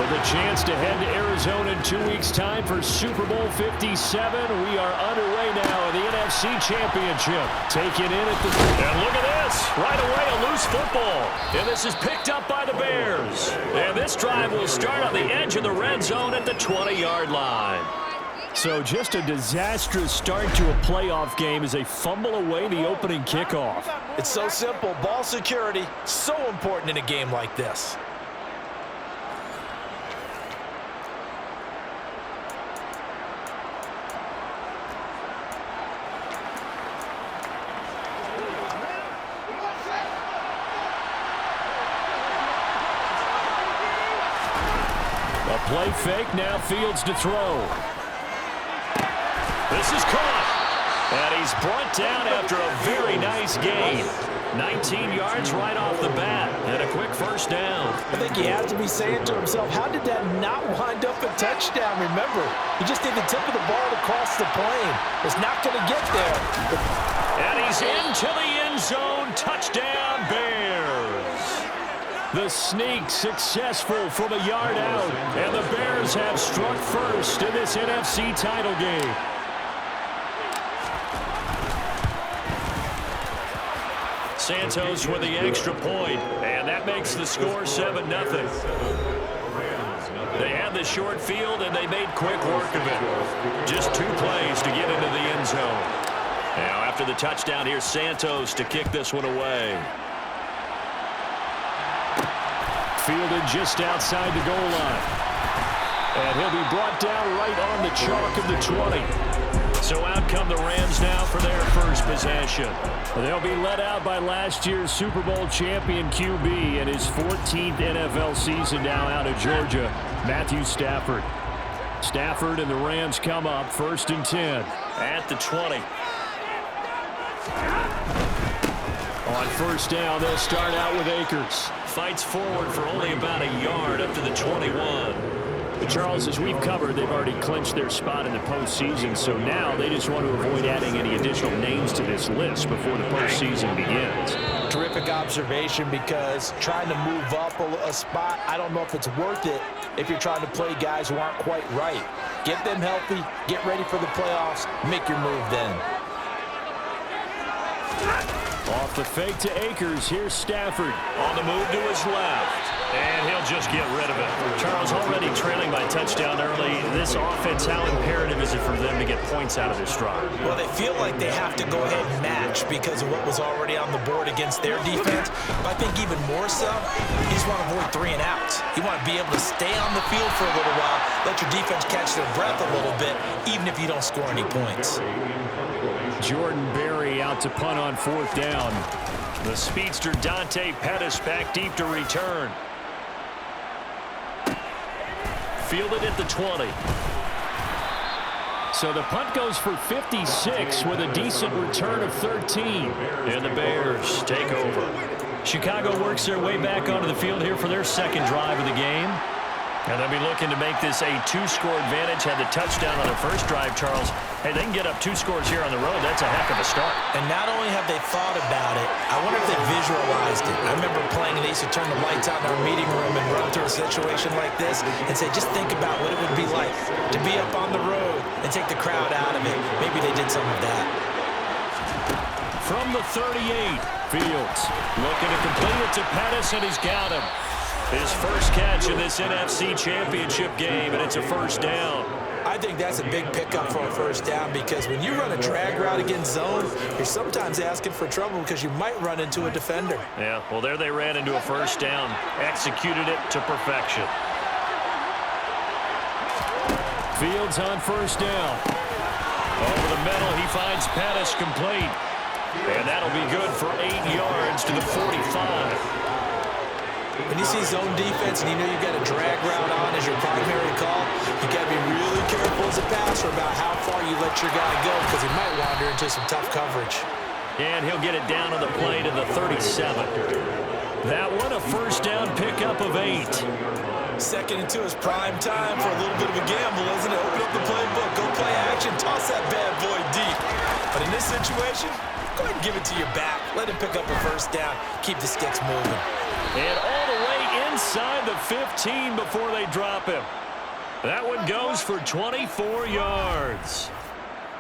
With a chance to head to Arizona in 2 weeks' time for Super Bowl 57, we are underway now in the NFC Championship. Taking in at the... And look at this. Right away, a loose football. And this is picked up by the Bears. And this drive will start on the edge of the red zone at the 20-yard line. So just a disastrous start to a playoff game as they fumble away the opening kickoff. It's so simple. Ball security, so important in a game like this. A play fake, now Fields to throw. This is caught. And he's brought down after a very nice gain. 19 yards right off the bat. And a quick first down. I think he has to be saying to himself, how did that not wind up a touchdown? Remember, he just did the tip of the ball across the plane. It's not going to get there. And he's into the end zone. Touchdown, Bears. The sneak successful from a yard out. And the Bears have struck first in this NFC title game. Santos with the extra point, and that makes the score 7-0. They had the short field, and they made quick work of it. Just 2 plays to get into the end zone. Now, after the touchdown, here's Santos to kick this one away. Fielded just outside the goal line. And he'll be brought down right on the chalk of the 20. So out come the Rams now for their first possession. They'll be led out by last year's Super Bowl champion QB in his 14th NFL season now out of Georgia, Matthew Stafford. Stafford and the Rams come up 1st and 10 at the 20. On first down, they'll start out with Akers. Fights forward for only about a yard up to the 21. Charles, as we've covered, they've already clinched their spot in the postseason, so now they just want to avoid adding any additional names to this list before the postseason begins. Terrific observation, because trying to move up a spot, I don't know if it's worth it if you're trying to play guys who aren't quite right. Get them healthy, get ready for the playoffs, make your move then. Off the fake to Akers, here's Stafford. On the move to his left. And he'll just get rid of it. Charles, already trailing by touchdown early. This offense, how imperative is it for them to get points out of this drive? Well, they feel like they have to go ahead and match because of what was already on the board against their defense. But I think even more so, you just want to avoid 3 and outs. You want to be able to stay on the field for a little while, let your defense catch their breath a little bit, even if you don't score any points. Jordan Berry out to punt on 4th down. The speedster Dante Pettis back deep to return. Fielded at the 20. So the punt goes for 56 with a decent return of 13. And the Bears take over. Chicago works their way back onto the field here for their second drive of the game. And they'll be looking to make this a 2-score advantage. Had the touchdown on their first drive, Charles. Hey, they can get up 2 scores here on the road. That's a heck of a start. And not only have they thought about it, I wonder if they visualized it. I remember playing, and they used to turn the lights out in our meeting room and run through a situation like this and say, just think about what it would be like to be up on the road and take the crowd out of it. Maybe they did some of that. From the 38, Fields looking to complete it to Pettis, and he's got him. His first catch in this NFC Championship game, and it's a first down. I think that's a big pickup for a first down, because when you run a drag route against zone, you're sometimes asking for trouble because you might run into a defender. Yeah, well, there they ran into a first down. Executed it to perfection. Fields on first down. Over the middle, he finds Pettis complete. And that'll be good for 8 yards to the 45. When you see zone defense and you know you've got a drag route on as your primary call, you got to be really careful as a passer about how far you let your guy go, because he might wander into some tough coverage. And he'll get it down on the play to the 37. That one, a first down pickup of 8. 2nd and 2 is prime time for a little bit of a gamble, isn't it? Open up the playbook, go play action, toss that bad boy deep. But in this situation, go ahead and give it to your back. Let him pick up a first down. Keep the sticks moving. And all the way inside down to 15 before they drop him. That one goes for 24 yards.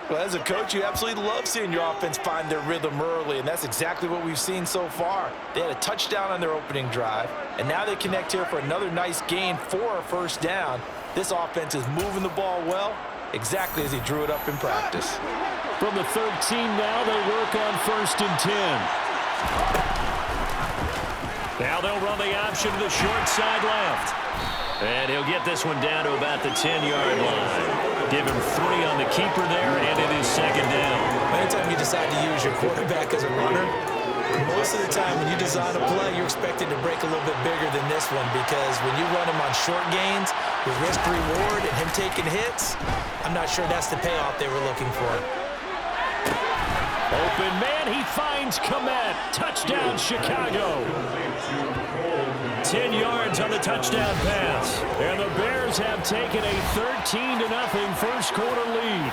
Well, as a coach, you absolutely love seeing your offense find their rhythm early, and that's exactly what we've seen so far. They had a touchdown on their opening drive, and now they connect here for another nice gain for a first down. This offense is moving the ball well, exactly as he drew it up in practice. From the 13 now, they work on 1st and 10. Now they'll run the option to the short side left. And he'll get this one down to about the 10-yard line. Give him 3 on the keeper there, and it is 2nd down. Anytime you decide to use your quarterback as a runner, most of the time when you design a play, you're expected to break a little bit bigger than this one, because when you run him on short gains with risk-reward and him taking hits, I'm not sure that's the payoff they were looking for. Open man, he finds Kmet. Touchdown, Chicago. 10 yards on the touchdown pass. And the Bears have taken a 13-0 first quarter lead.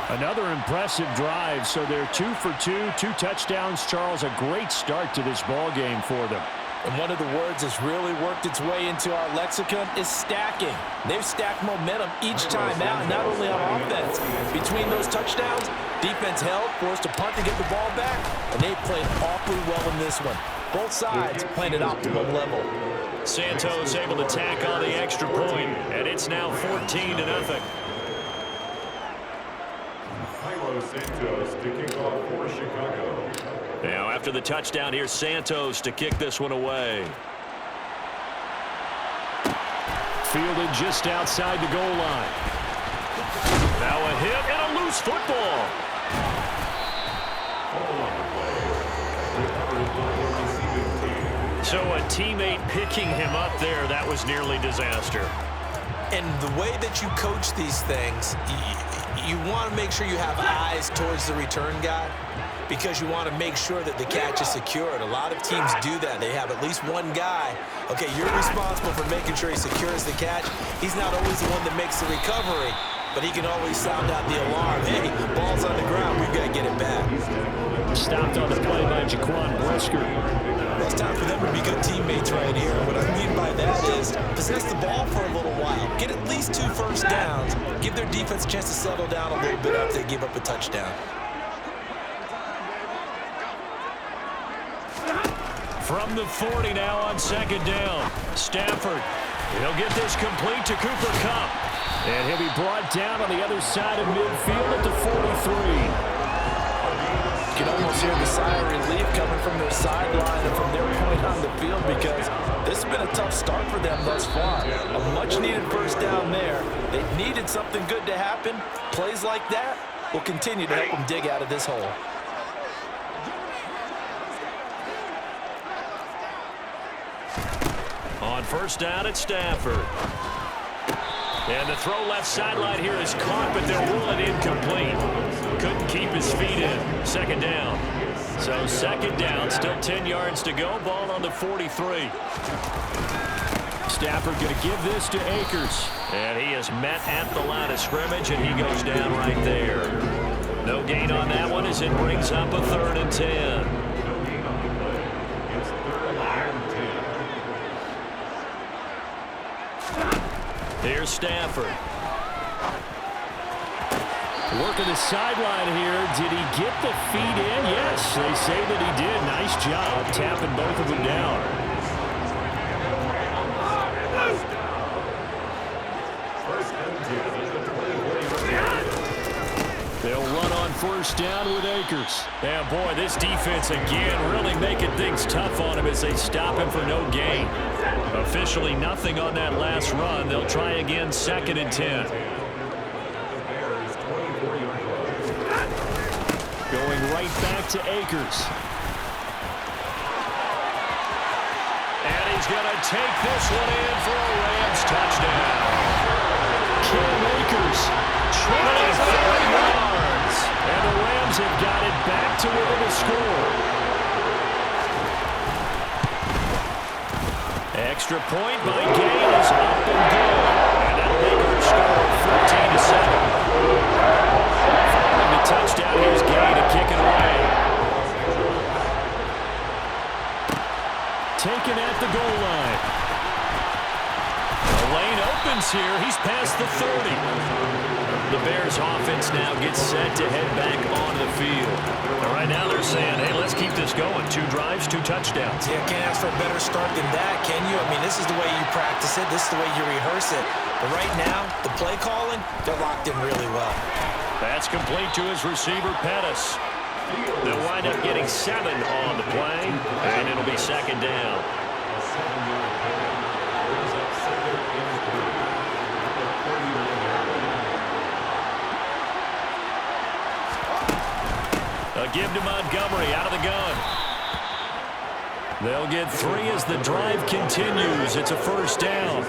Another impressive drive, so they're 2 for 2, 2 touchdowns. Charles, a great start to this ball game for them. And one of the words that's really worked its way into our lexicon is stacking. They've stacked momentum each time out, not only on offense. Between those touchdowns, defense held, forced to punt to get the ball back, and they played awfully well in this one. Both sides playing at optimum level. Santos able to tack on the extra point, and it's now 14-0. Santos to kick off for Chicago. Now after the touchdown, here's Santos to kick this one away. Fielded just outside the goal line. Now a hit and a loose football. So a teammate picking him up there, that was nearly disaster. And the way that you coach these things, you want to make sure you have eyes towards the return guy, because you want to make sure that the catch is secured. A lot of teams do that. They have at least one guy. Okay, you're responsible for making sure he secures the catch. He's not always the one that makes the recovery, but he can always sound out the alarm. Hey, ball's on the ground. We've got to get it back. Stopped on the play by Jaquan Brisker. Well, it's time for them to be good teammates right here. What I mean by that is possess the ball for a little while. Get at least 2 first downs. Give their defense a chance to settle down a little bit after they give up a touchdown. From the 40 now on 2nd down. Stafford. He'll get this complete to Cooper Kupp. And he'll be brought down on the other side of midfield at the 43. You can almost hear the sigh of relief coming from their sideline and from their point on the field, because this has been a tough start for them thus far. A much-needed first down there. They needed something good to happen. Plays like that will continue to help them dig out of this hole. On 1st down at Stafford. And the throw left sideline here is caught, but they'll rule it incomplete. Couldn't keep his feet in. 2nd down. So 2nd down, still 10 yards to go. Ball on the 43. Stafford going to give this to Akers. And he is met at the line of scrimmage, and he goes down right there. No gain on that one as it brings up a 3rd and 10. Here's Stafford. Working the sideline here. Did he get the feet in? Yes, they say that he did. Nice job tapping both of them down. They'll run on 1st down with Akers. And boy, this defense again really making things tough on him as they stop him for no gain. Officially nothing on that last run. They'll try again 2nd and 10. Going right back to Akers. And he's going to take this one in for a Rams touchdown. Cam Akers, 24 yards. And the Rams have got it back to within a score. Extra point by Gay is up and good. And that'll make her score 14-7. Following the touchdown, here's Gay to kick it away. Taken at the goal line. distance here. He's past the 30. The Bears offense now gets set to head back onto the field. And right now they're saying, hey, let's keep this going. 2 drives, 2 touchdowns. Yeah, can't ask for a better start than that, can you? I mean, this is the way you practice it. This is the way you rehearse it. But right now, the play calling, they're locked in really well. That's complete to his receiver, Pettis. They'll wind up getting 7 on the play, and it'll be second down. A give to Montgomery out of the gun. They'll get 3 as the drive continues. It's a first down.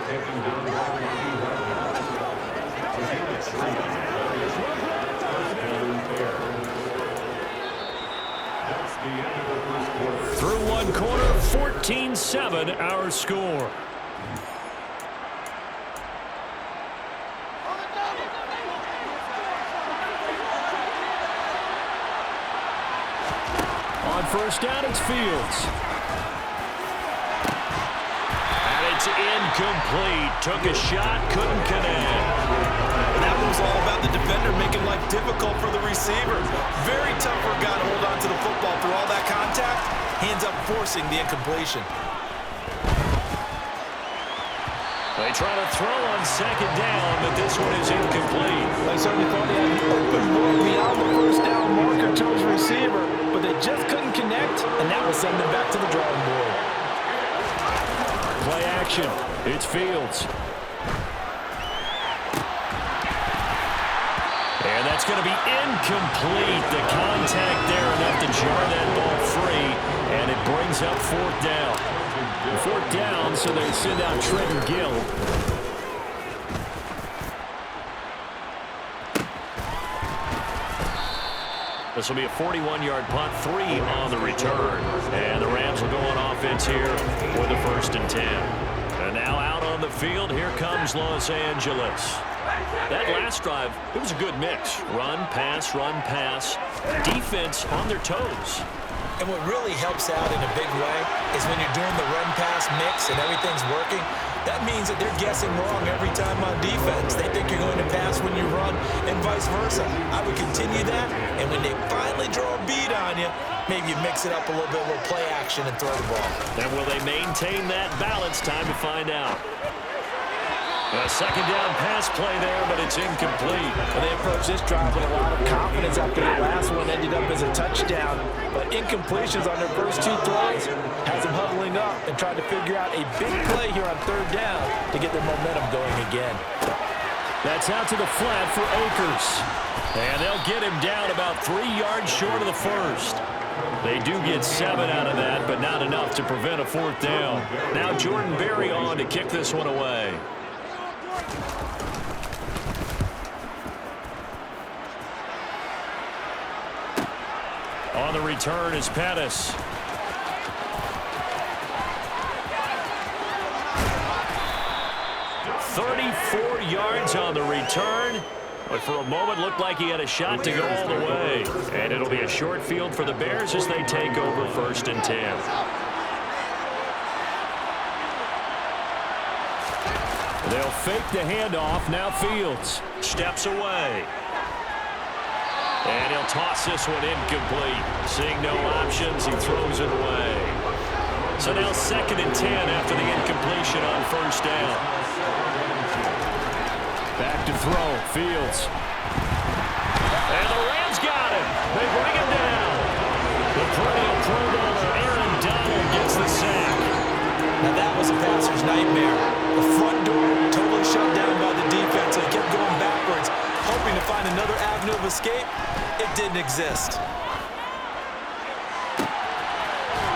Through one quarter, 14-7 our score. On first down, it's Fields. And it's incomplete. Took a shot, couldn't connect. That was all about the defender making life difficult for the receiver. Very tough for a guy to hold on to the football through all that contact. He ends up forcing the incompletion. They try to throw on second down, but this one is incomplete. They certainly thought he had an open look beyond the first down marker to his receiver, but they just couldn't connect, and that will send them back to the drawing board. Play action. It's Fields. And that's going to be incomplete. The contact there enough to jar that ball free, and it brings up fourth down. Fourth down, so they send out Trenton Gill. This will be a 41-yard punt, 3 on the return. And the Rams will go on offense here with a 1st and 10. And now out on the field, here comes Los Angeles. That last drive, it was a good mix. Run, pass, defense on their toes. And what really helps out in a big way is when you're doing the run-pass mix and everything's working, that means that they're guessing wrong every time on defense. They think you're going to pass when you run and vice versa. I would continue that, and when they finally draw a bead on you, maybe you mix it up a little bit, a little play action and throw the ball. And will they maintain that balance? Time to find out. A second down pass play there, but it's incomplete. Well, they approached this drive with a lot of confidence after the last one ended up as a touchdown. But incompletions on their first 2 throws has them huddling up and trying to figure out a big play here on 3rd down to get their momentum going again. That's out to the flat for Akers. And they'll get him down about 3 yards short of the first. They do get 7 out of that, but not enough to prevent a 4th down. Now Jordan Berry on to kick this one away. On the return is Pettis. $34 yards on the return. But for a moment, looked like he had a shot to go all the way. And it'll be a short field for the Bears as they take over 1st and 10. They'll fake the handoff. Now Fields steps away. And he'll toss this one incomplete. Seeing no options, he throws it away. So now 2nd and 10 after the incompletion on 1st down. Back to throw, Fields. And the Rams got him. They bring him down. The perennial Pro Bowler Aaron Donald gets the sack. Now that was a passer's nightmare. The front door totally shut down by the defense. They kept going backwards, hoping to find another avenue of escape. It didn't exist.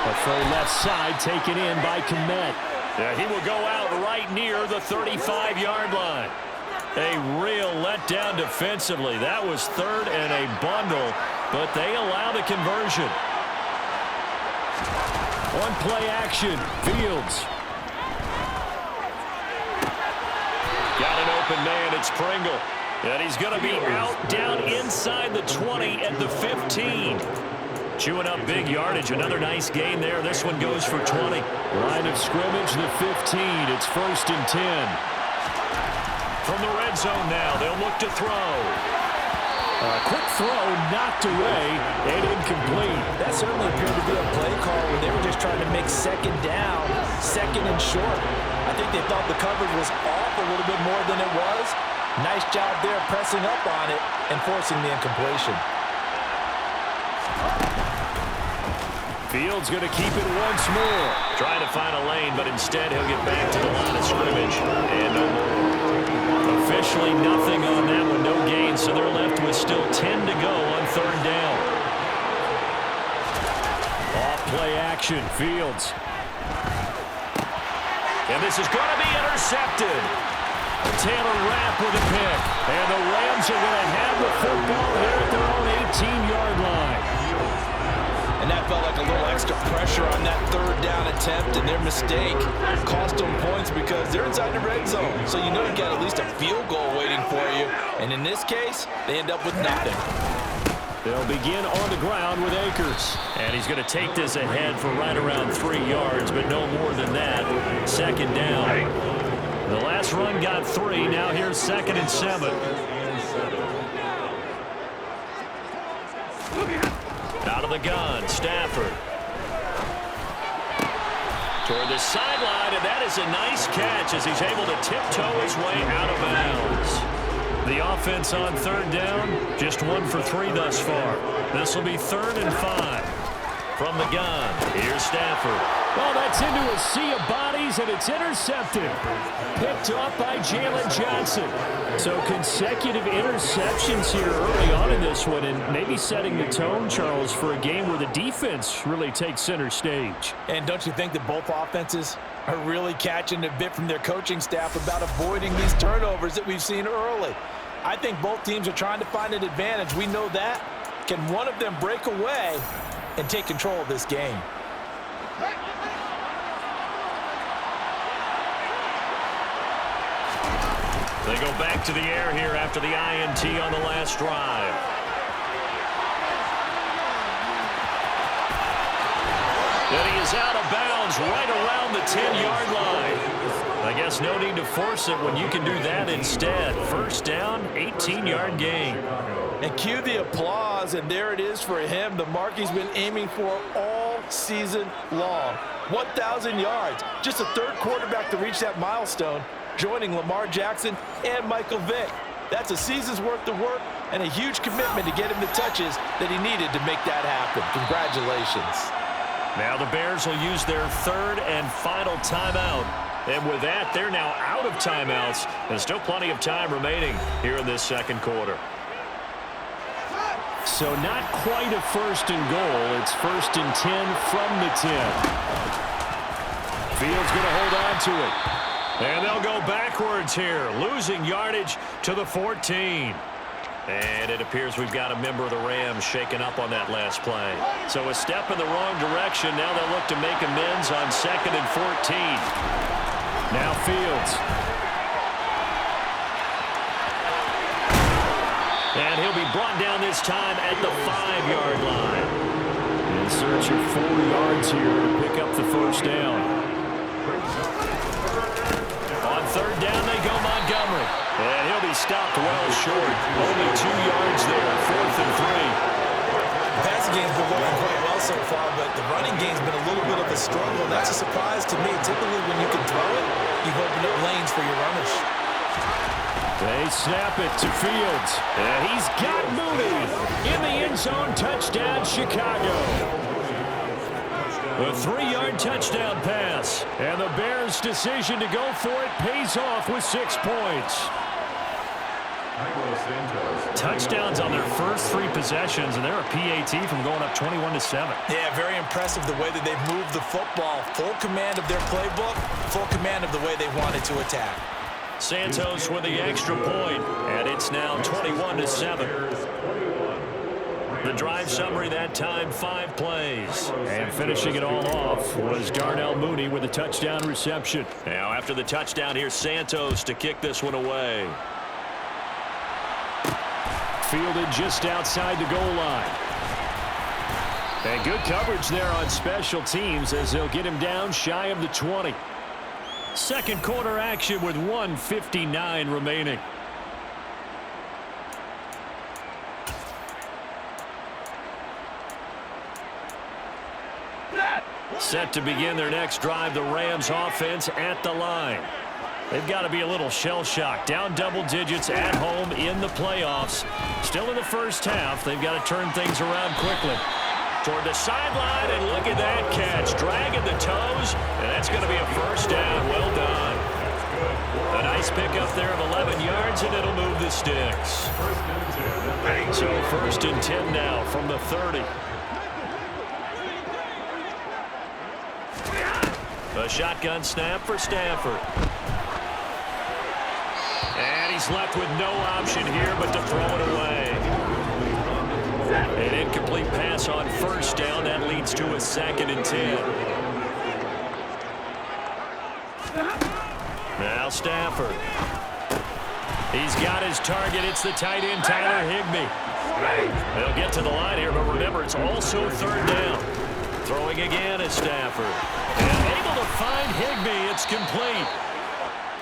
But for left side, taken in by Kmet. Yeah, he will go out right near the 35-yard line. A real letdown defensively. That was 3rd and a bundle, but they allow the conversion. On play action, Fields. Got an open man, it's Pringle. And he's going to be out down inside the 20 at the 15. Chewing up big yardage. Another nice gain there. This one goes for 20. Line of scrimmage, the 15. It's 1st and 10. From the red zone now, they'll look to throw. Quick throw knocked away and incomplete. That certainly appeared to be a play call where they were just trying to make second down, second and short. I think they thought the coverage was off a little bit more than it was. Nice job there pressing up on it and forcing the incompletion. Fields going to keep it once more. Trying to find a lane, but instead he'll get back to the line of scrimmage. And no more. Officially nothing on that one, no gain, so they're left with still 10 to go on third down. Off play action, Fields. And this is going to be intercepted. Taylor Rapp with a pick. And the Rams are going to have the football here at their own 18-yard line. And that felt like a little extra pressure on that third down attempt, and their mistake cost them points because they're inside the red zone. So you know you got at least a field goal waiting for you. And in this case, they end up with nothing. They'll begin on the ground with Akers. And he's going to take this ahead for right around 3 yards, but no more than that. Second down. The last run got 3. Now here's 2nd and 7. Out of the gun, Stafford. Toward the sideline, and that is a nice catch as he's able to tiptoe his way out of bounds. The offense on third down, just 1 for 3 thus far. This will be 3rd and 5. From the gun, here's Stafford. Well, that's into a sea of bodies, and it's intercepted. Picked off by Jalen Johnson. So consecutive interceptions here early on in this one, and maybe setting the tone, Charles, for a game where the defense really takes center stage. And don't you think that both offenses are really catching a bit from their coaching staff about avoiding these turnovers that we've seen early? I think both teams are trying to find an advantage. We know that. Can one of them break away and take control of this game? They go back to the air here after the INT on the last drive. And he is out of bounds right around the 10-yard line. I guess no need to force it when you can do that instead. First down, 18-yard gain. And cue the applause, and there it is for him, the mark he's been aiming for all season long. 1,000 yards. Just the 3rd quarterback to reach that milestone, joining Lamar Jackson and Michael Vick. That's a season's worth of work and a huge commitment to get him the touches that he needed to make that happen. Congratulations. Now the Bears will use their 3rd and final timeout. And with that, they're now out of timeouts. There's still plenty of time remaining here in this 2nd quarter. So not quite a 1st and goal. It's 1st and 10 from the 10. Fields going to hold on to it. And they'll go backwards here, losing yardage to the 14. And it appears we've got a member of the Rams shaken up on that last play. So a step in the wrong direction. Now they'll look to make amends on 2nd and 14. Now Fields. And he'll be brought down this time at the 5-yard line. In search of 4 yards here to pick up the first down. On third down, they go Montgomery. And he'll be stopped well short. Only 2 yards there, 4th and 3. The passing game's been working quite well so far, but the running game's been a little bit of a struggle, and that's a surprise to me. Typically, when you can throw it, you've opened up lanes for your runners. They snap it to Fields. And he's got Mooney in the end zone. Touchdown, Chicago. A 3-yard touchdown pass. And the Bears' decision to go for it pays off with 6 points. Touchdowns on their first 3 possessions, and they're a PAT from going up 21-7. Yeah, very impressive the way that they've moved the football. Full command of their playbook, full command of the way they wanted to attack. Santos with the extra point, and it's now 21-7. The drive summary that time, 5 plays. And finishing it all off was Darnell Mooney with a touchdown reception. Now after the touchdown, here's Santos to kick this one away. Fielded just outside the goal line. And good coverage there on special teams as they'll get him down shy of the 20. Second quarter action with 1:59 remaining. Set to begin their next drive, the Rams offense at the line. They've got to be a little shell-shocked. Down double digits at home in the playoffs. Still in the first half. They've got to turn things around quickly. Toward the sideline, and look at that catch. Dragging the toes, and that's going to be a first down. Well done. A nice pickup there of 11 yards, and it'll move the sticks. So 1st and 10 now from the 30. A shotgun snap for Stafford. And he's left with no option here but to throw it away. An incomplete pass on first down. That leads to a 2nd and 10. Now Stafford. He's got his target. It's the tight end, Tyler Higbee. They'll get to the line here, but remember, it's also 3rd down. Throwing again is Stafford. And able to find Higbee. It's complete.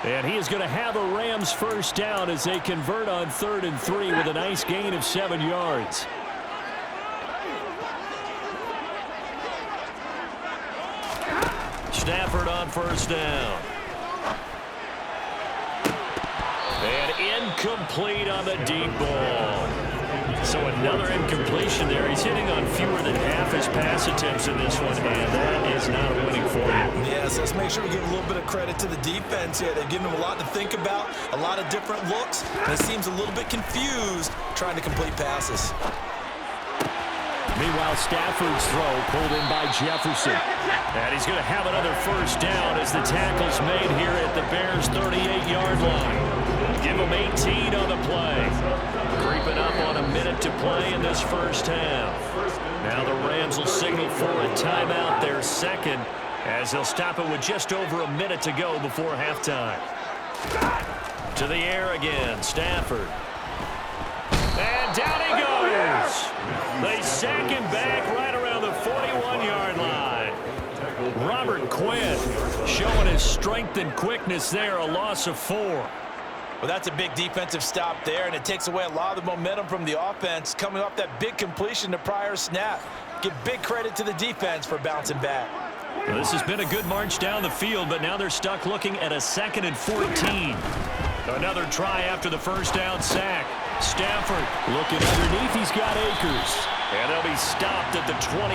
And he is going to have a Rams first down as they convert on 3rd and 3 with a nice gain of 7 yards. Stafford on first down. And incomplete on the deep ball. So another incompletion there. He's hitting on fewer than half his pass attempts in this one, and that is not a winning formula. Yes, let's make sure we give a little bit of credit to the defense here. They've given him a lot to think about, a lot of different looks, and he seems a little bit confused trying to complete passes. Meanwhile, Stafford's throw pulled in by Jefferson. And he's going to have another first down as the tackle's made here at the Bears' 38-yard line. Give him 18 on the play. Creeping up on a minute to play in this first half. Now the Rams will signal for a timeout, their 2nd, as they'll stop it with just over a minute to go before halftime. To the air again, Stafford. And down he goes. They sack him back right around the 41-yard line. Robert Quinn showing his strength and quickness there, a loss of 4. Well, that's a big defensive stop there, and it takes away a lot of the momentum from the offense coming off that big completion the prior snap. Give big credit to the defense for bouncing back. Well, this has been a good march down the field, but now they're stuck looking at a 2nd and 14. Another try after the first down sack. Stafford looking underneath. He's got Akers. And they'll be stopped at the 28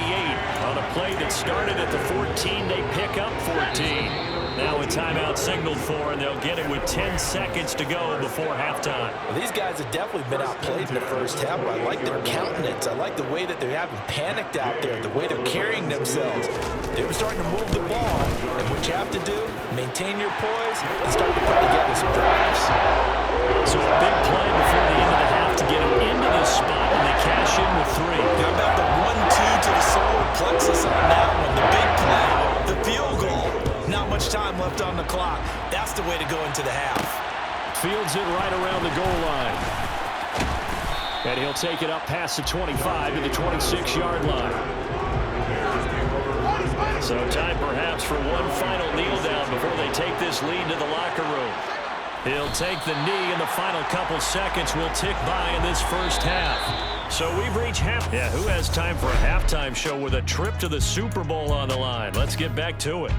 on a play that started at the 14. They pick up 14. Now a timeout signaled for, and they'll get it with 10 seconds to go before halftime. Well, these guys have definitely been outplayed in the first half, but I like their countenance. I like the way that they haven't panicked out there, the way they're carrying themselves. They were starting to move the ball, and what you have to do, maintain your poise and start to put together some drives. So a big play before the end of the half to get them into this spot, and they cash in with 3. How about the 1-2 to the solar plexus on that one? The big play, the field goal. Not much time left on the clock. That's the way to go into the half. Fields it right around the goal line. And he'll take it up past the 25 to the 26-yard line. So time perhaps for one final kneel down before they take this lead to the locker room. He'll take the knee, and the final couple seconds will tick by in this first half. So we've reached half. Yeah, who has time for a halftime show with a trip to the Super Bowl on the line? Let's get back to it.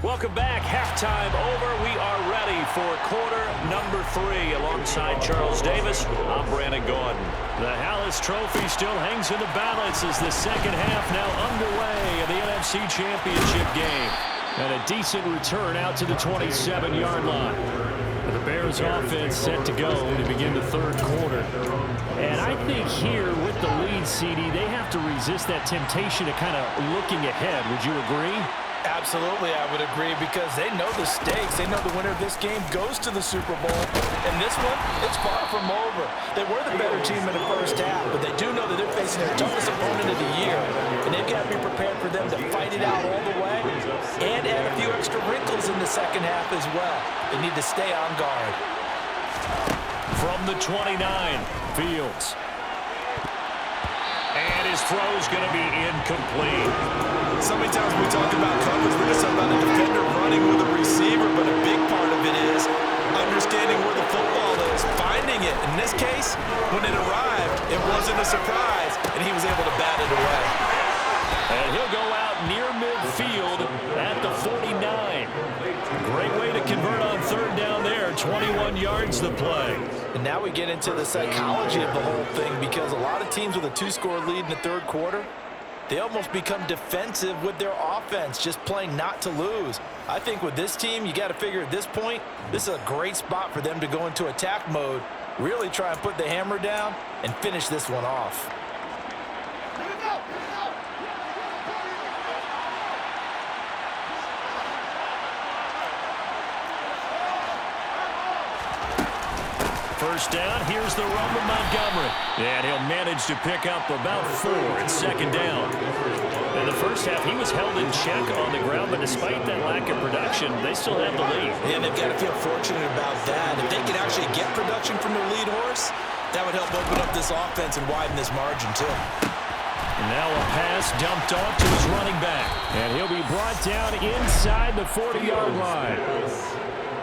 Welcome back. Halftime over. We are ready for quarter number 3. Alongside Charles Davis, I'm Brandon Gordon. The Hallis Trophy still hangs in the balance as the second half now underway of the NFC Championship game. And a decent return out to the 27-yard line. The Bears offense set to go to begin the third quarter. And I think here with the lead, CD, they have to resist that temptation of kind of looking ahead. Would you agree? Absolutely, I would agree, because they know the stakes. They know the winner of this game goes to the Super Bowl. And this one, it's far from over. They were the better team in the first half, but they do know that they're facing their toughest opponent of the year. And they've got to be prepared for them to fight it out all the way and add a few extra wrinkles in the second half as well. They need to stay on guard. From the 29, Fields. And his throw's going to be incomplete. So many times we talk about coverage, we're just talking about a defender running with a receiver, but a big part of it is understanding where the football is, finding it. In this case, when it arrived, it wasn't a surprise, and he was able to bat it away. And he'll go out near midfield at the 49. Great way to convert on third down there. 21 yards to play. And now we get into the psychology of the whole thing, because a lot of teams with a 2-score lead in the third quarter, they almost become defensive with their offense, just playing not to lose. I think with this team, you got to figure at this point, this is a great spot for them to go into attack mode, really try and put the hammer down and finish this one off. First down, here's the run with Montgomery. And he'll manage to pick up about 4 in second down. In the first half, he was held in check on the ground, but despite that lack of production, they still have the lead. Yeah, and they've got to feel fortunate about that. If they could actually get production from their lead horse, that would help open up this offense and widen this margin too. And now a pass dumped off to his running back. And he'll be brought down inside the 40-yard line.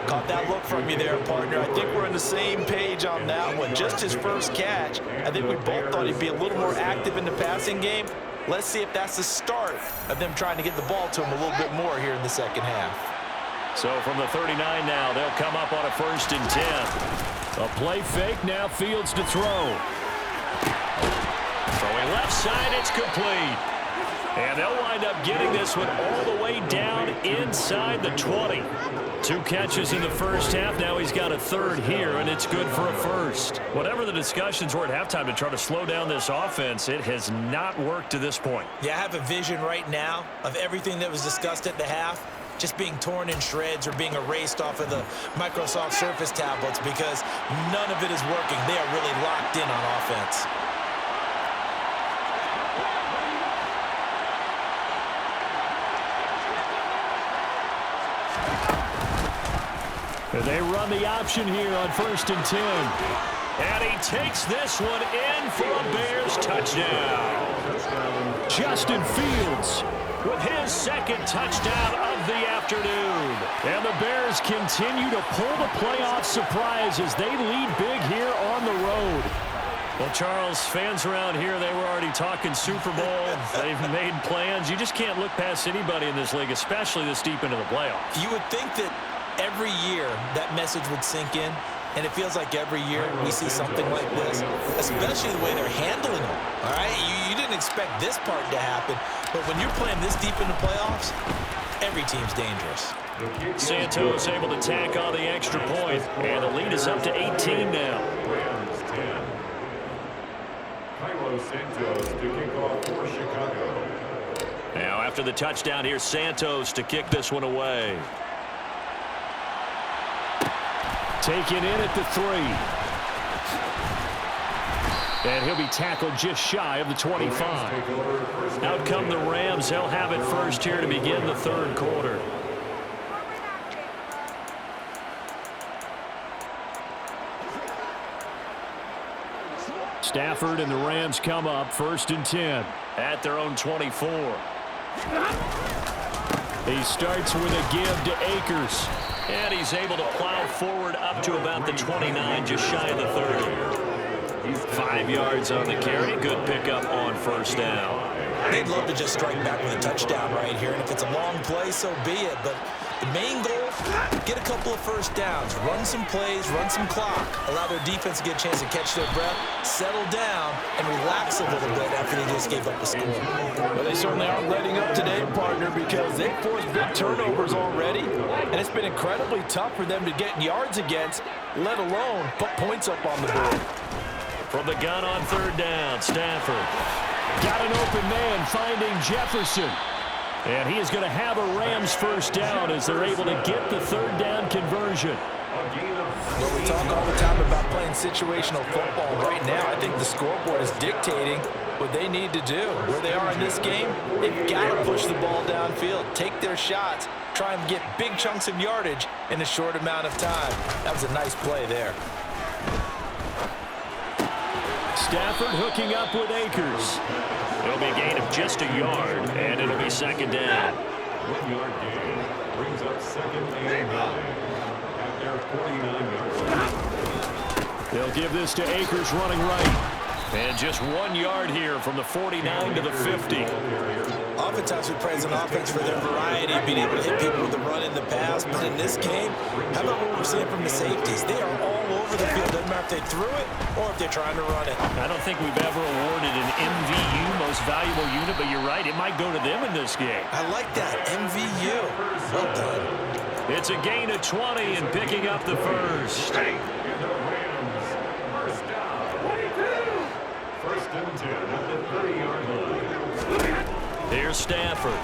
Caught that look from you there, partner. I think we're on the same page on that one. Just his first catch. I think we both thought he'd be a little more active in the passing game. Let's see if that's the start of them trying to get the ball to him a little bit more here in the second half. So from the 39 now, they'll come up on a 1st and 10. A play fake, now Fields to throw. Throwing left side, it's complete. And they'll wind up getting this one all the way down inside the 20. 2 catches in the first half. Now he's got a 3rd here, and it's good for a 1st. Whatever the discussions were at halftime to try to slow down this offense, it has not worked to this point. Yeah, I have a vision right now of everything that was discussed at the half just being torn in shreds or being erased off of the Microsoft Surface tablets, because none of it is working. They are really locked in on offense. They run the option here on 1st and 10. And he takes this one in for a Bears touchdown. Justin Fields with his 2nd touchdown of the afternoon. And the Bears continue to pull the playoff surprise as they lead big here on the road. Well, Charles, fans around here, they were already talking Super Bowl. They've made plans. You just can't look past anybody in this league, especially this deep into the playoffs. You would think that every year that message would sink in, and it feels like every year we see something like this, especially the way they're handling them. All right, you didn't expect this part to happen, but when you're playing this deep in the playoffs, every team's dangerous. Santos able to tack on the extra point, and the lead is up to 18 now. Rams 10. Kylo Santos to kick off for Chicago. Now after the touchdown, here's Santos to kick this one away. Taken in at the 3. And he'll be tackled just shy of the 25. Out come the Rams. They'll have it first here to begin the 3rd quarter. Stafford and the Rams come up 1st and 10 at their own 24. He starts with a give to Akers. And he's able to plow forward up to about the 29, just shy of the 30. 5 yards on the carry. Good pickup on 1st down. They'd love to just strike back with a touchdown right here, and if it's a long play, so be it. But the main goal, get a couple of 1st downs, run some plays, run some clock, allow their defense to get a chance to catch their breath, settle down, and relax a little bit after they just gave up a score. Well, they certainly aren't letting up today, partner, because they've forced big turnovers already, and it's been incredibly tough for them to get yards against, let alone put points up on the board. From the gun on 3rd down, Stafford got an open man finding Jefferson. And he is going to have a Rams 1st down as they're able to get the 3rd down conversion. Well, we talk all the time about playing situational football. Right now, I think the scoreboard is dictating what they need to do. Where they are in this game, they've got to push the ball downfield, take their shots, try and get big chunks of yardage in a short amount of time. That was a nice play there. Stafford hooking up with Akers. It'll be a gain of just a yard, and it'll be second down. 1 yard gain brings up second and 9 at their 49-yard line. They'll give this to Akers running right. And just 1 yard here from the 49 to the 50. Oftentimes we praise an offense for their variety, being able to hit people with the run in the pass. But in this game, how about what we're seeing from the safeties? They are all over the field. Doesn't matter if they threw it or if they're trying to run it. I don't think we've ever awarded an MVU, most valuable unit, but you're right, it might go to them in this game. I like that, MVU. Well done. It's a gain of 20 and picking up the first. First and 10 at the 30-yard line. Here's Stafford.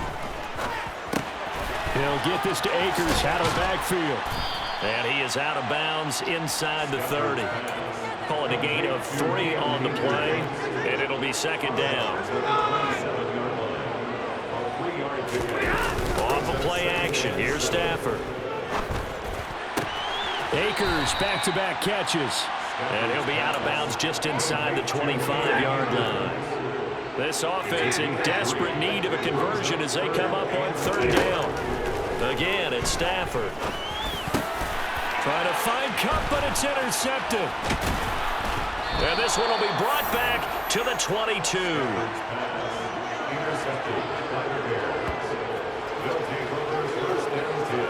He'll get this to Akers out of the backfield. And he is out of bounds inside the 30. Call it a gain of 3 on the play, and it'll be second down. Off of play action, here's Stafford. Akers back-to-back catches. And he'll be out of bounds just inside the 25-yard line. This offense in desperate need of a conversion as they come up on third down. Again, it's Stafford. Trying to find Kupp, but it's intercepted. And this one will be brought back to the 22.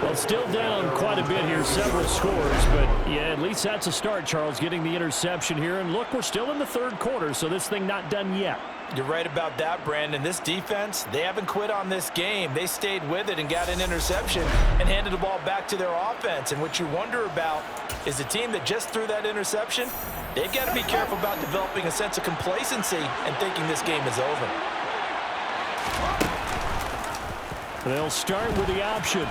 Well, still down quite a bit here, several scores, but yeah, at least that's a start, Charles, getting the interception here. And look, we're still in the third quarter, so this thing not done yet. You're right about that, Brandon. This defense, they haven't quit on this game. They stayed with it and got an interception and handed the ball back to their offense. And what you wonder about is the team that just threw that interception, they've got to be careful about developing a sense of complacency and thinking this game is over. They'll start with the option.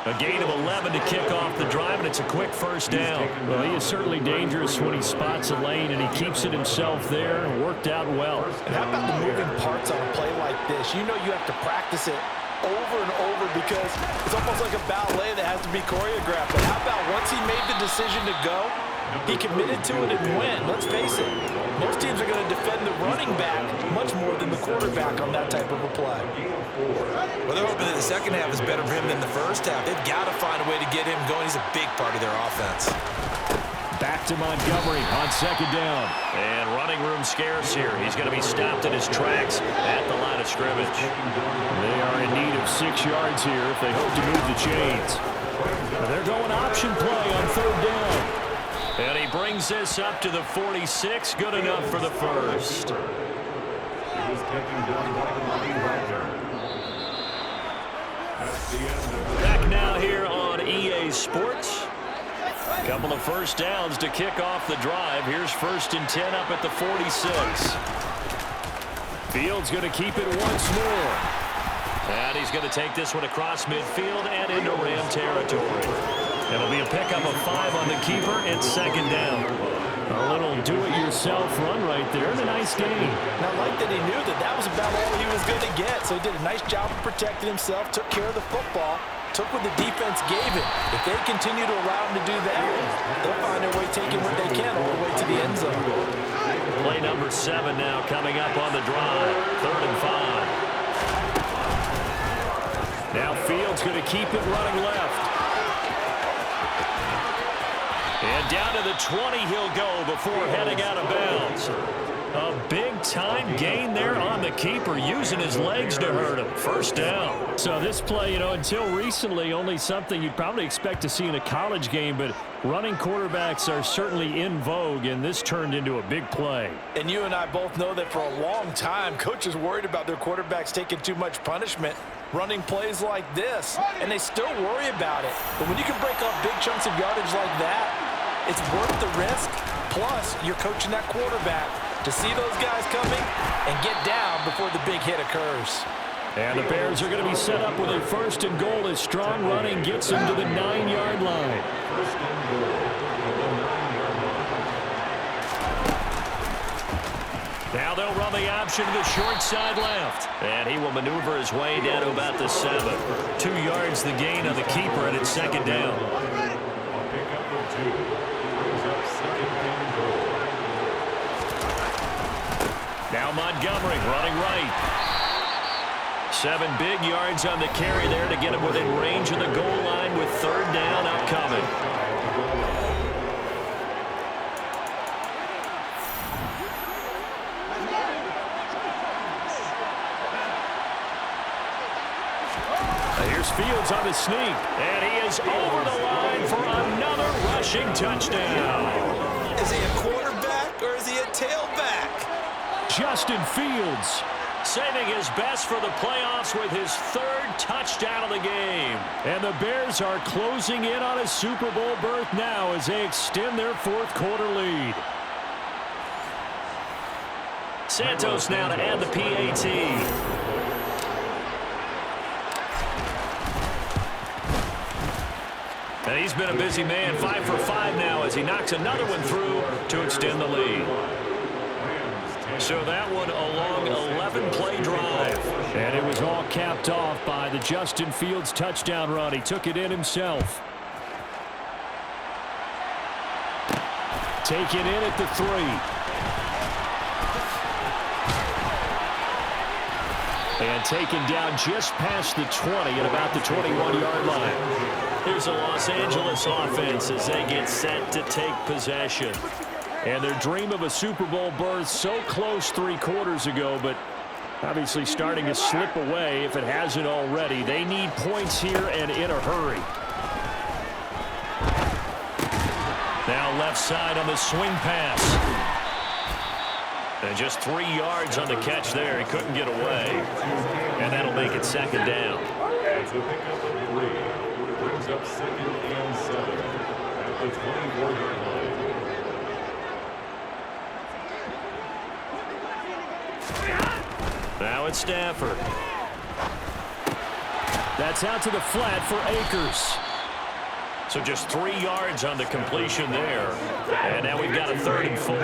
A gain of 11 to kick off the drive, and it's a quick first down. Well, he is certainly dangerous when he spots a lane, and he keeps it himself there and worked out well. And how about the moving parts on a play like this? You know you have to practice it over and over because it's almost like a ballet that has to be choreographed. But how about once he made the decision to go, he committed to it and went. Let's face it, most teams are going to defend the running back much more than the quarterback on that type of a play. Well, they're hoping that the second half is better for him than the first half. They've got to find a way to get him going. He's a big part of their offense. Back to Montgomery on second down. And running room scarce here. He's going to be stopped in his tracks at the line of scrimmage. They are in need of 6 yards here if they hope to move the chains. They're going option play on third down. And he brings this up to the 46. Good enough for the first. Back now here on EA Sports. A couple of first downs to kick off the drive. Here's first and 10 up at the 46. Fields going to keep it once more. And he's going to take this one across midfield and into Ram territory. It'll be a pickup of 5 on the keeper. It's second down. A little do-it-yourself run right there and a nice gain. And I like that he knew that that was about all he was going to get. So he did a nice job of protecting himself, took care of the football, took what the defense gave him. If they continue to allow him to do that, they'll find their way taking what they can all the way to the end zone. Play number 7 now coming up on the drive. 3rd and 5. Now Fields going to keep it running left. And down to the 20 he'll go before heading out of bounds. A big-time gain there on the keeper, using his legs to hurt him. First down. So this play, until recently, only something you'd probably expect to see in a college game, but running quarterbacks are certainly in vogue, and this turned into a big play. And you and I both know that for a long time, coaches worried about their quarterbacks taking too much punishment running plays like this, and they still worry about it. But when you can break up big chunks of yardage like that, it's worth the risk. Plus, you're coaching that quarterback to see those guys coming and get down before the big hit occurs. And the Bears are going to be set up with a first and goal as strong running gets them to the 9-yard line. Now they'll run the option to the short side left. And he will maneuver his way down to about the 7. 2 yards the gain on the keeper, and it's second down. Now Montgomery running right. 7 big yards on the carry there to get him within range of the goal line with 3rd down upcoming. Here's Fields on the sneak, and he is over the line for another rushing touchdown. Is he a quarterback or is he a tailback? Justin Fields saving his best for the playoffs with his 3rd touchdown of the game. And the Bears are closing in on a Super Bowl berth now as they extend their 4th quarter lead. Santos now to add the PAT. And he's been a busy man, 5 for 5 now as he knocks another one through to extend the lead. So that one a long 11-play drive. And it was all capped off by the Justin Fields touchdown run. He took it in himself. Taken in at the 3. And taken down just past the 20 at about the 21-yard line. Here's the Los Angeles offense as they get set to take possession. And their dream of a Super Bowl berth so close 3 quarters ago, but obviously starting to slip away if it hasn't already. They need points here and in a hurry. Now left side on the swing pass. And just 3 yards on the catch there. He couldn't get away. And that'll make it 2nd down. It's a pickup of 3. Brings up 2nd and 7 at the 24-yard line. Now it's Stafford. That's out to the flat for Akers. So just 3 yards on the completion there. And now we've got a 3rd and 4.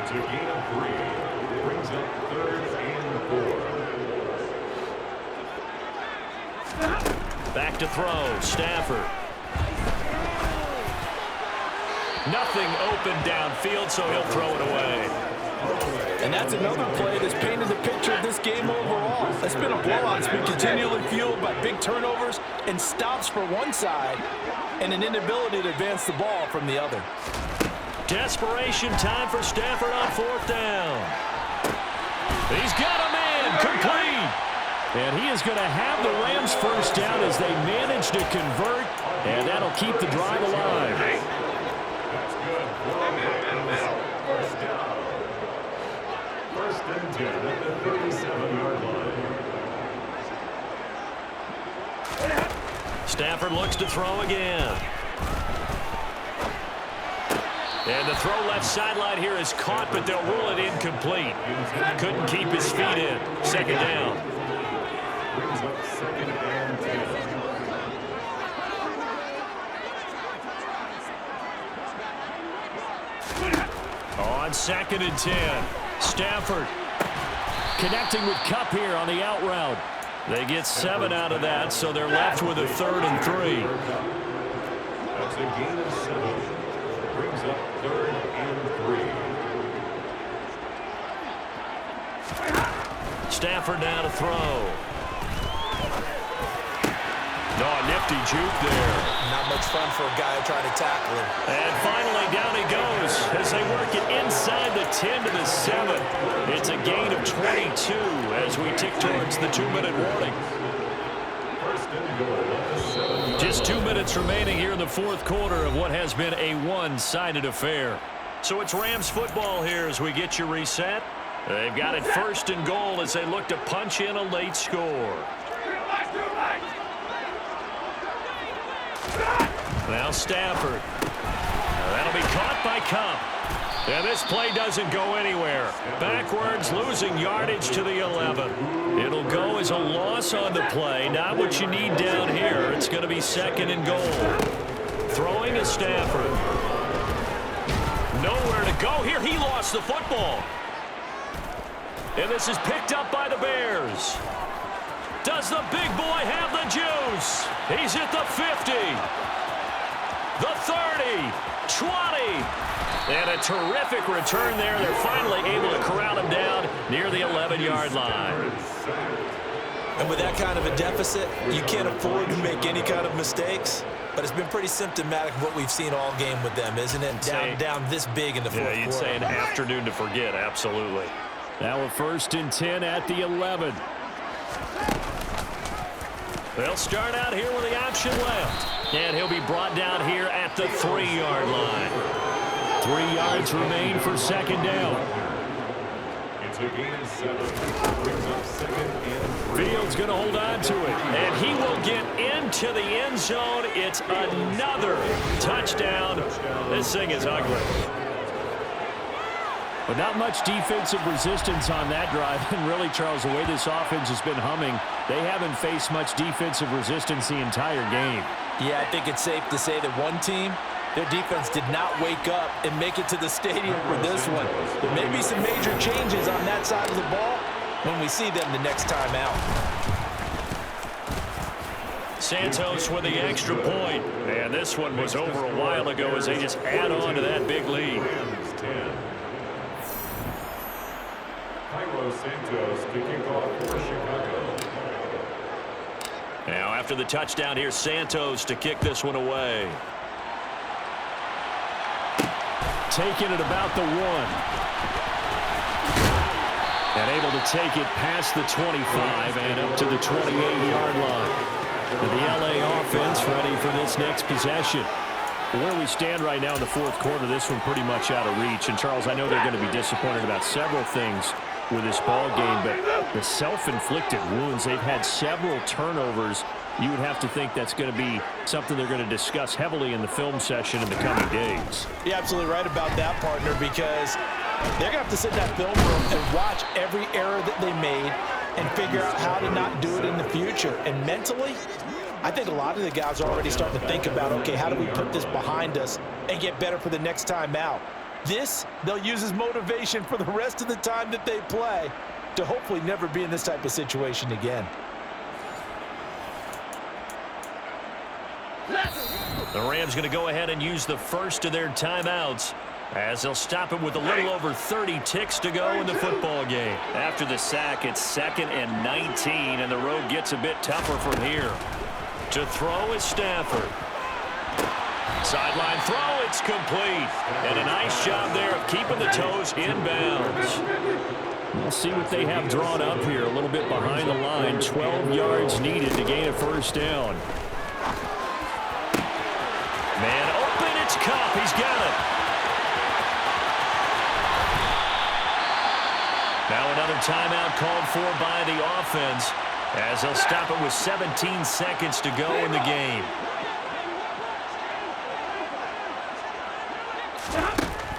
It's a gain of 3. Brings up 3rd and 4. Back to throw. Stafford. Nothing open downfield, so he'll throw it away. And that's another play that's painted the picture of this game overall. It's been a blowout. It's been continually fueled by big turnovers and stops for one side and an inability to advance the ball from the other. Desperation time for Stafford on 4th down. He's got a man complete. And he is going to have the Rams 1st down as they manage to convert, and that'll keep the drive alive. That's good. 1st down. 1st and 10 at the 37-yard line. Stafford looks to throw again. And the throw left sideline here is caught, but they'll rule it incomplete. Couldn't keep his feet in. 2nd down. Brings up 2nd and 10. On 2nd and 10. Stafford connecting with Kupp here on the out route. They get 7 out of that, so they're left with a 3rd and 3. That's a gain of 7. Brings up 3rd and 3. Stafford now to throw. Oh, nifty juke there. Not much fun for a guy trying to tackle him. And finally, down he goes as they work it inside the 10 to the 7. It's a gain of 22 as we tick towards the 2-minute warning. 1st and goal. Just 2 minutes remaining here in the 4th quarter of what has been a one-sided affair. So it's Rams football here as we get you reset. They've got it 1st and goal as they look to punch in a late score. Now Stafford. That'll be caught by Kupp. And this play doesn't go anywhere. Backwards, losing yardage to the 11. It'll go as a loss on the play. Not what you need down here. It's going to be 2nd and goal. Throwing is Stafford. Nowhere to go here. He lost the football. And this is picked up by the Bears. Does the big boy have the juice? He's at the 50. the 30, 20. And a terrific return there. They're finally able to corral him down near the 11-yard line. And with that kind of a deficit, you can't afford to make any kind of mistakes. But it's been pretty symptomatic of what we've seen all game with them, isn't it? Down this big in the fourth quarter. Yeah, you'd say an afternoon to forget, absolutely. Now a 1st and 10 at the 11. They'll start out here with the option left. And he'll be brought down here at the 3-yard line. 3 yards remain for 2nd down. It's a gain of 7. Brings up 2nd and 3. Fields going to hold on to it. And he will get into the end zone. It's another touchdown. This thing is ugly. But not much defensive resistance on that drive. And really, Charles, the way this offense has been humming, they haven't faced much defensive resistance the entire game. Yeah, I think it's safe to say that one team, their defense did not wake up and make it to the stadium for this one. There may be some major changes on that side of the ball when we see them the next time out. Santos with the extra point. And this one was over a while ago as they just add on to that big lead. Rams 10. Cairo Santos to kick off for Chicago. Now after the touchdown here, Santos to kick this one away. Taking it about the 1. And able to take it past the 25 and up to the 28-yard line. The LA offense ready for this next possession. Where we stand right now in the fourth quarter, this one pretty much out of reach. And, Charles, I know they're going to be disappointed about several things with this ball game, but the self-inflicted wounds, they've had several turnovers. You would have to think that's going to be something they're going to discuss heavily in the film session in the coming days. You're absolutely right about that, partner, because they're going to have to sit in that film room and watch every error that they made and figure out how to not do it in the future. And mentally, I think a lot of the guys are already starting to think about, okay, how do we put this behind us and get better for the next time out? This, they'll use as motivation for the rest of the time that they play to hopefully never be in this type of situation again. The Rams going to go ahead and use the first of their timeouts as they'll stop it with a little over 30 ticks to go in the football game. After the sack, it's 2nd and 19, and the road gets a bit tougher from here. To throw is Stafford. Sideline throw, it's complete. And a nice job there of keeping the toes in bounds. We'll see what they have drawn up here. A little bit behind the line. 12 yards needed to gain a 1st down. Man open, it's Kupp. He's got it. Now another timeout called for by the offense as they'll stop it with 17 seconds to go in the game.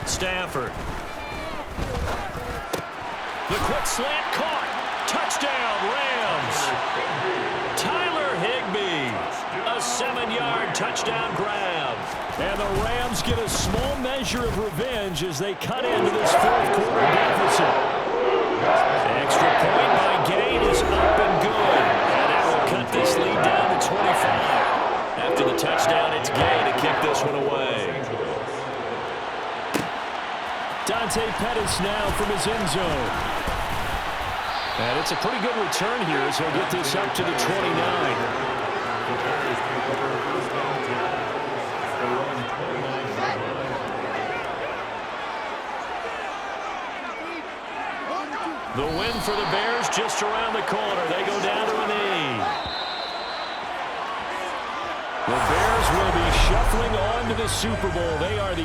Stafford. The quick slant caught. Touchdown, Rams. Tyler Higbee. A 7-yard touchdown grab. And the Rams get a small measure of revenge as they cut into this fourth quarter deficit. Extra point by Gay is up and good. And that will cut this lead down to 25. After the touchdown, it's Gay to kick this one away. Dante Pettis now from his end zone. And it's a pretty good return here as he'll get this up to the 29. The win for the Bears just around the corner. They go down to a knee. The Bears will be shuffling on to the Super Bowl. They are the